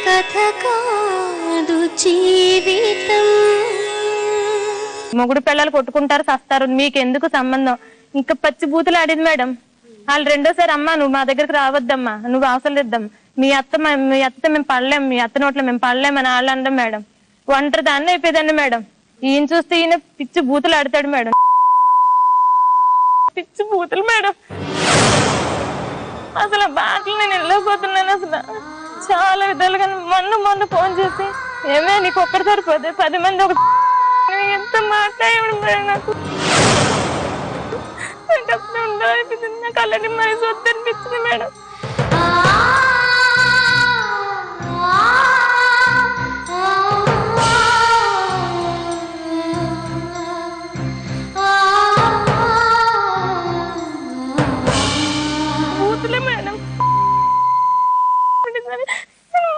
కథ కాదు జీవితం. మొగుడు పిల్లలు కొట్టుకుంటారు చస్తారు, మీకెందుకు సంబంధం? ఇంకా పచ్చి బూతులు ఆడింది మేడం. వాళ్ళు రెండోసారి అమ్మా నువ్వు మా దగ్గరికి రావద్దమ్మా, నువ్వు అవసరం లేద్దమ్మా, మీ అత్త మేము పడలేం, మీ అత్త నోట్లో మేము పడలేమని వాళ్ళు అనడం మేడం. ఒంటరి దాన్ని అయిపోయిందండి మేడం. ఈయన చూస్తే ఈయన పిచ్చి బూతులు ఆడతాడు మేడం, పిచ్చి బూతులు మేడం. అసలు ఆ బాటలు నేను వెళ్ళకపోతున్నాను అసలు చాలా విధాలుగా. మొన్న ఫోన్ చేసి ఏమే నీకు ఒక్కటి సరిపోతే 10 మంది ఒక ఎంత మాట్లాడేవాడు మేడం. నాకు అప్పుడు ఉండాలనిపించింది, నాకు అలాంటి మనసు వద్దనిపించింది మేడం. బూతులే మేడం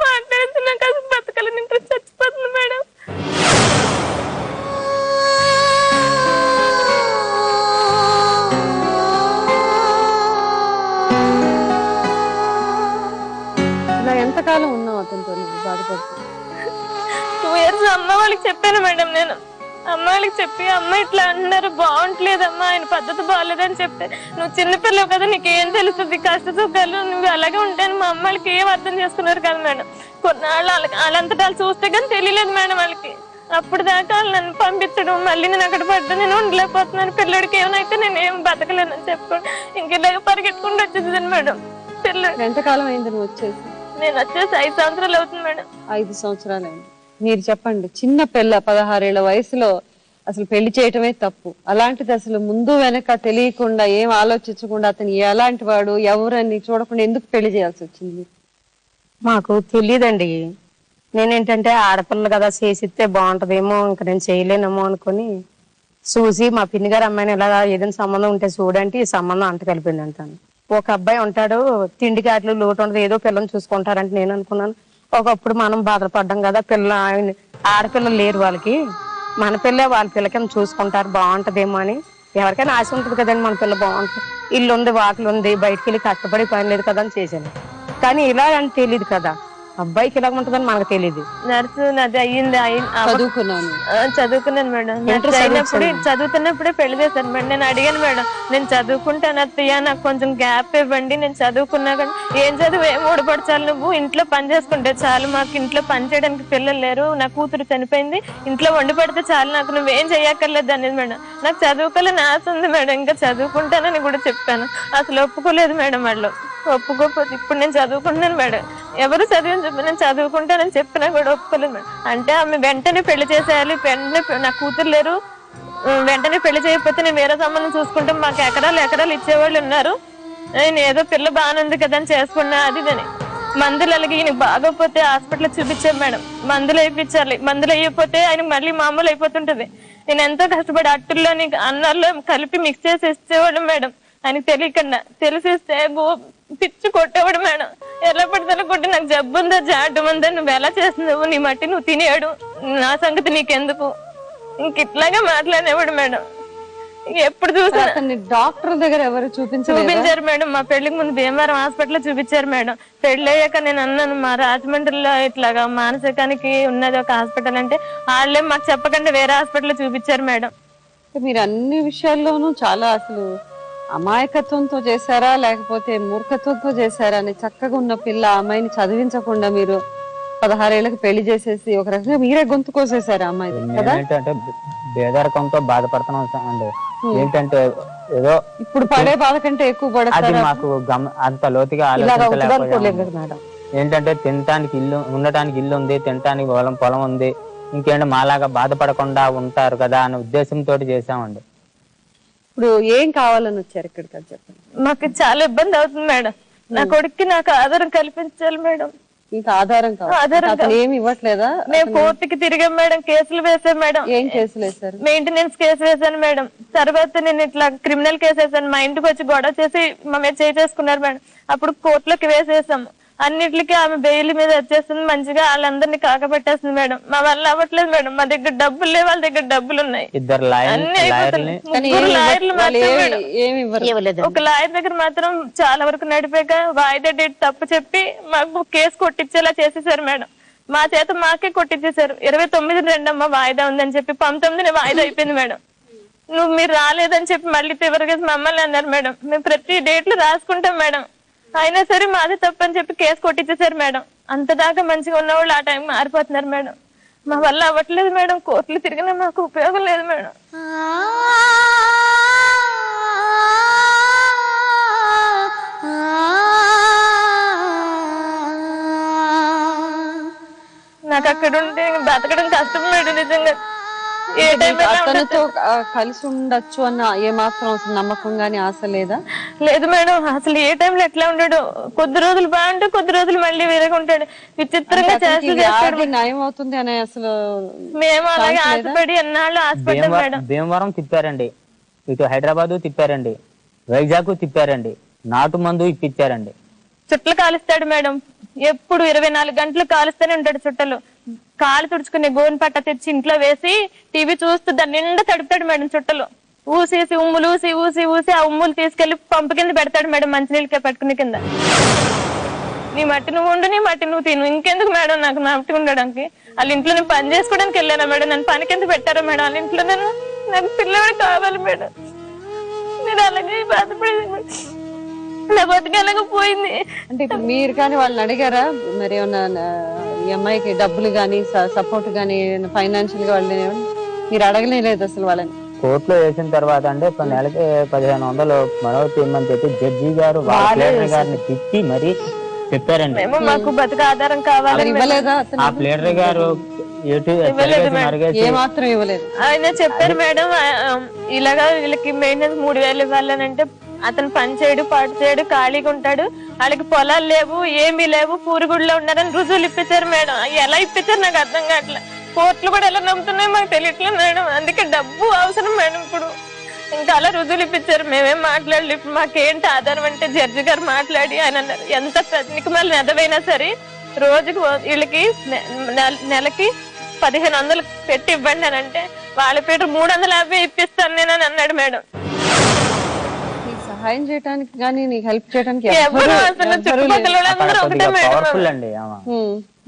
మాట్లాడితే నాకు అసలు బతకాలని ఇంట్రెస్ట్ చచ్చిపోతుంది మేడం. ఇలా ఎంతకాలం ఉన్నావు అతనితో బాధపడుతూ? 2 years అమ్మ వాళ్ళకి చెప్పాను మేడం. నేను అమ్మ వాళ్ళకి చెప్పి అమ్మ ఇట్లా అంటున్నారు బాగుంటలేదమ్మా, ఆయన పద్ధతి బాగాలేదని చెప్తే నువ్వు చిన్నపిల్లవు కదా నీకేం తెలుస్తుంది, కష్ట సుఖాలు నువ్వు అలాగే ఉంటాను మా అమ్మ వాళ్ళకి ఏం అర్థం చేసుకున్నారు కదా మేడం. కొన్నాళ్ళు వాళ్ళంతటా వాళ్ళు చూస్తే కానీ తెలియలేదు మేడం వాళ్ళకి. అప్పుడు దాకా వాళ్ళు నన్ను పంపించడం, మళ్ళీ నేను అక్కడ పడ్డా నేను ఉండలేకపోతున్నాను, పిల్లడికి ఏమైతే నేను ఏం బతకలేనని చెప్పుకోండి ఇంకెలాగ పరిగెట్టుకుంటూ వచ్చేది మేడం. పిల్లడు ఎంతకాలం అయింది నువ్వు వచ్చేసి? నేను వచ్చేసి 5 సంవత్సరాలు అవుతుంది మేడం. 5 సంవత్సరాలు అయింది. మీరు చెప్పండి, చిన్న పిల్ల 16 ఏళ్ల వయసులో అసలు పెళ్లి చేయటమే తప్పు. అలాంటిది అసలు ముందు వెనక తెలియకుండా ఏం ఆలోచించకుండా అతను ఎలాంటి వాడు ఎవరని చూడకుండా ఎందుకు పెళ్లి చేయాల్సి వచ్చింది? మాకు తెలియదండి. నేనేంటంటే ఆడపిల్ల కదా చేసిస్తే బాగుంటదేమో, ఇంకా నేను చేయలేనేమో అనుకుని చూసి మా పిన్ని గారు అమ్మాయిని ఇలా ఏదైనా సంబంధం ఉంటే చూడంటే ఈ సంబంధం అంట కలిపింది అంటాను. ఒక అబ్బాయి ఉంటాడు, తిండి కాట్లు లోటు ఉండదు, ఏదో పిల్లని చూసుకుంటారంటే నేను అనుకున్నాను. ఒకప్పుడు మనం బాధపడ్డాం కదా, ఆడపిల్లలు లేరు వాళ్ళకి, మన పిల్ల వాళ్ళ పిల్లకి చూసుకుంటారు బాగుంటదేమో అని. ఎవరికైనా ఆశ ఉంటుంది కదండి మన పిల్ల బాగుంటుంది, ఇల్లు ఉంది వాకిలు ఉంది బయటికి వెళ్ళి కష్టపడి పని లేదు కదా అని చేశాను. కానీ ఇలా అని తెలియదు కదా, అబ్బాయికి ఇలా ఉంటుందని మనకు తెలియదు. నర్సు నాది అయ్యింది, చదువుకున్నాను మేడం. చదువుతున్నప్పుడే పెళ్లి చేశాను మేడం. నేను అడిగాను మేడం, నేను చదువుకుంటాను అత్తయ్య, నాకు కొంచెం గ్యాప్ ఇవ్వండి, నేను చదువుకున్నా కానీ ఏం చదువు ఏం ఊడపడచాలి, నువ్వు ఇంట్లో పని చేసుకుంటే చాలు, మాకు ఇంట్లో పని చేయడానికి పిల్లలు లేరు, నా కూతురు చనిపోయింది, ఇంట్లో వండి పడితే చాలు, నాకు నువ్వేం చెయ్యక్కర్లేదు అనేది మేడం. నాకు చదువుకోవాలని ఆశ ఉంది మేడం, ఇంకా చదువుకుంటానని కూడా చెప్పాను. అసలు ఒప్పుకోలేదు మేడం వాళ్ళు. ఒప్పుకోకపోతే ఇప్పుడు నేను చదువుకుంటున్నాను మేడం, ఎవరు చదివని చెప్పి నేను చదువుకుంటానని చెప్పినా కూడా ఒప్పుకోలేదు మేడం. అంటే ఆమె వెంటనే పెళ్లి చేసేయాలి, వెంటనే నా కూతురు లేరు, వెంటనే పెళ్లి చేయకపోతే నేను వేరే సంబంధం చూసుకుంటాం, మాకు ఎకరాలు ఇచ్చేవాళ్ళు ఉన్నారు, నేను ఏదో పిల్ల బాగానే ఉంది కదా అని చేసుకున్నా అది అని. మందులు అలాగే ఈయన బాగోపోతే హాస్పిటల్ చూపించాం మేడం, మందులు వేయించాలి, మందులు వేయకపోతే ఆయన మళ్ళీ మామూలు అయిపోతుంటది. నేను ఎంతో కష్టపడి అట్టుల్లోని అన్నాల్లో కలిపి మిక్స్ చేసి ఇచ్చేవాడు మేడం. ఆయనకి తెలియకుండా తెలిసిస్తే పిచ్చి కొట్టేవాడు మేడం. ఎలా పడితే కొట్టి నాకు జబ్బు ఉందా జాడ్డం ఉందా, నువ్వు ఎలా చేస్తున్నావు, నీ మట్టి నువ్వు తినేవాడు, నా సంగతి నీకెందుకు, ఇంక ఇట్లాగే మాట్లాడేవాడు మేడం. ఎప్పుడు చూసా డాక్టర్ దగ్గర ఎవరు చూపించారు మేడం. మా పెళ్లికి ముందు భీమవరం హాస్పిటల్ చూపించారు మేడం. పెళ్లి అయ్యాక నేను అన్నాను మా రాజమండ్రిలో ఇట్లాగా మానసికానికి ఉన్నది ఒక హాస్పిటల్ అంటే వాళ్ళే మాకు చెప్పకుండా వేరే హాస్పిటల్ చూపించారు మేడం. మీరు అన్ని విషయాల్లోనూ చాలా అసలు అమాయకత్వంతో చేశారా లేకపోతే మూర్ఖత్వంతో చేశారా అని, చక్కగా ఉన్న పిల్ల అమ్మాయిని చదివించకుండా మీరు 16 ఏళ్ళకి పెళ్లి చేసేసి ఒక రకంగా మీరే గొంతు కోసేసారు అమ్మాయి కదా. ఏంటంటే బేదరికంతో బాధపడుతున్నాం అండి. ఏంటంటే ఏదో ఇప్పుడు పడే బాధ కంటే ఎక్కువ పడతారు, మాకు అంత లోతుగా ఆలోచించలేకపోయాం. ఏంటంటే తినటానికి ఇల్లు, ఉండటానికి ఇల్లు ఉంది, తినటానికి పొలం ఉంది, ఇంకేంటి మాలాగా బాధపడకుండా ఉంటారు కదా అనే ఉద్దేశంతో చేసామండి. ఇప్పుడు ఏం కావాలని వచ్చారు ఇక్కడికి అని చెప్పండి. మాకు చాలా ఇబ్బంది అవుతుంది మేడం, నా కొడుక్కి నాకు ఆధారం కల్పించాలి మేడం. ఇంకా ఆధారం కావాలి, ఏమి ఇవ్వట్లేదా? మేము కోర్టుకి తిరిగాం మేడం, కేసులు వేసాం మేడం. ఏం కేసులు వేసారు? మెయింటెనెన్స్ కేసు వేసాను మేడం. తర్వాత నేను ఇట్లా క్రిమినల్ కేసు వేసాను, మా ఇంటికి వచ్చి గొడవ చేసి మా మీద చేసుకున్నారు మేడం. అప్పుడు కోర్టులోకి వేసేసాము. అన్నిటికీ ఆమె బెయిల్ మీద వచ్చేస్తుంది, మంచిగా వాళ్ళందరినీ కాకపెట్టేస్తుంది మేడం. మా వల్ల అవ్వట్లేదు మేడం, మా దగ్గర డబ్బులు లేవు, వాళ్ళ దగ్గర డబ్బులు ఉన్నాయి. ఒక లాయర్ దగ్గర మాత్రం చాలా వరకు నడిపాక వాయిదా డేట్ తప్పు చెప్పి మాకు కేసు కొట్టించేలా చేసేసారు మేడం. మా చేత మాకే కొట్టించేశారు. 29 రెండమ్మ వాయిదా ఉందని చెప్పి 19 వాయిదా అయిపోయింది మేడం. మీరు రాలేదని చెప్పి మళ్ళీ చివరిగా మమ్మల్ని అన్నారు మేడం. మేము ప్రతి డేట్లు రాసుకుంటాం మేడం, అయినా సరే మాది తప్పని చెప్పి కేసు కొట్టించేశారు మేడం. అంతదాకా మంచిగా ఉన్న వాళ్ళు ఆ టైం మారిపోతున్నారు మేడం. మా వల్ల అవ్వట్లేదు మేడం, కోర్టులు తిరిగినా మాకు ఉపయోగం లేదు మేడం. నాకు అక్కడ ఉంటే బతకడం కష్టం మేడం నిజంగా. ఏ టైం అతనితో కలిసి ఉండొచ్చు అన్న ఏమాత్రం అసలు నమ్మకం గానీ ఆశ లేదా? లేదు మేడం, అసలు ఏ టైంలో ఎట్లా ఉంటాడు, కొద్ది రోజులు బాగుంటే కొద్ది రోజులు మళ్ళీ వేరేగా ఉంటాడు, విచిత్రంగా చేస్తాడు. న్యాయం అవుతుంది అనే అసలు మేము అలాగే ఆశపడి ఎన్నాళ్ళు ఆశపడ్డాం మేడం. భీమవరం తిప్పారండి, ఇటు హైదరాబాద్ తిప్పారండి, వైజాగ్ తిప్పారండి, నాటు మందు ఇప్పించారండి. చుట్టలు కాలుస్తాడు మేడం, ఎప్పుడు 24 గంటలు కాలుస్తూనే ఉంటాడు చుట్టలు. కాలు తుడుచుకునే గోని పట్ట తెచ్చి ఇంట్లో వేసి టీవీ చూస్తూ దాన్ని నిండా తడుపుతాడు మేడం. చుట్టలు ఊసేసి ఉమ్ములు ఊసి ఊసి ఊసి ఆ ఉమ్ములు తీసుకెళ్లి పంపు కింద పెడతాడు మేడం, మంచినీళ్ళకే పట్టుకునే కింద. నీ మట్టి నువ్వు ఉండు, నీ మట్టి నువ్వు తిను, ఇంకెందుకు మేడం నాకు మట్టి ఉండడానికి. వాళ్ళ ఇంట్లో నేను పని చేసుకోవడానికి వెళ్ళానా మేడం, నన్ను పని కింద పెట్టారా మేడం వాళ్ళ ఇంట్లో. నాకు పిల్లవాడు కావాలి మేడం, నేను అలాగే బాధపడేది, నా బతికేలాగపోయింది. అంటే ఇప్పుడు మీరు కానీ వాళ్ళని అడిగారా మరి ఏమన్నా ఈ అమ్మాయికి డబ్బులు గానీ సపోర్ట్ గానీ ఫైనాన్షియల్ గా వాళ్ళని మీరు అడగలేదు అసలు వాళ్ళని? కోర్టులో వేసిన తర్వాత అంటే నెలకి 1500 మనోజ్ ఇమ్మని చెప్పి జడ్జి గారు గారిని తిట్టి మరి చెప్పారండి. మాకు బతుక ఆధారం కావాలి ఇవ్వలేదా? ఆ ప్లేడర్ గారు ఏమాత్రం ఇవ్వలేదు. ఆయన చెప్పారు మేడం, ఇలాగా వీళ్ళకి మెయింటెనెన్స్ 3000 ఇవ్వాలనంటే అతను పని చేయడు పాటు చేయడు ఖాళీగా ఉంటాడు, వాళ్ళకి పొలాలు లేవు ఏమీ లేవు, పూరుగుడిలో ఉన్నారని రుజువులు ఇప్పించారు మేడం. ఎలా ఇప్పించారు నాకు అర్థం కావట్లేదు, కోర్టులు కూడా ఎలా నమ్ముతున్నాయో మాకు తెలియట్లేదు మేడం. అందుకే డబ్బు అవసరం మేడం ఇప్పుడు. ఇంకా అలా రుజువులు ఇప్పించారు, మేమేం మాట్లాడలేదు. ఇప్పుడు మాకేంటి ఆధారం అంటే జడ్జి గారు మాట్లాడి ఆయన అన్నారు, ఎంత ప్రతినికమల్ని ఎదవైనా సరే రోజుకి వీళ్ళకి నెలకి 1500 పెట్టి ఇవ్వండి అని అంటే వాళ్ళ పేరు 350 ఇప్పిస్తాను నేను అని అన్నాడు మేడం. సహాయం చేయడానికి కానీ నీకు హెల్ప్ చేయడానికి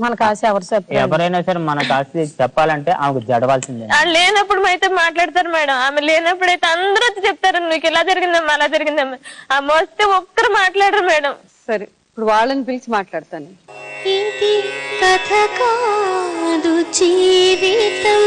మనకు ఆశ ఎవరైనా సరే మనకు ఆశ చెప్పాలంటే ఆమెకు జడవాల్సిందే. లేనప్పుడు అయితే మాట్లాడతారు మేడం, ఆమె లేనప్పుడు అయితే అందరూ చెప్తారు నీకు ఇలా జరిగిందమ్మా అలా జరిగిందమ్మా, ఆమె వస్తే ఒక్కరు మాట్లాడరు మేడం. సరే ఇప్పుడు వాళ్ళని పిలిచి మాట్లాడతాను. ఇది కథ కాదు జీవితం.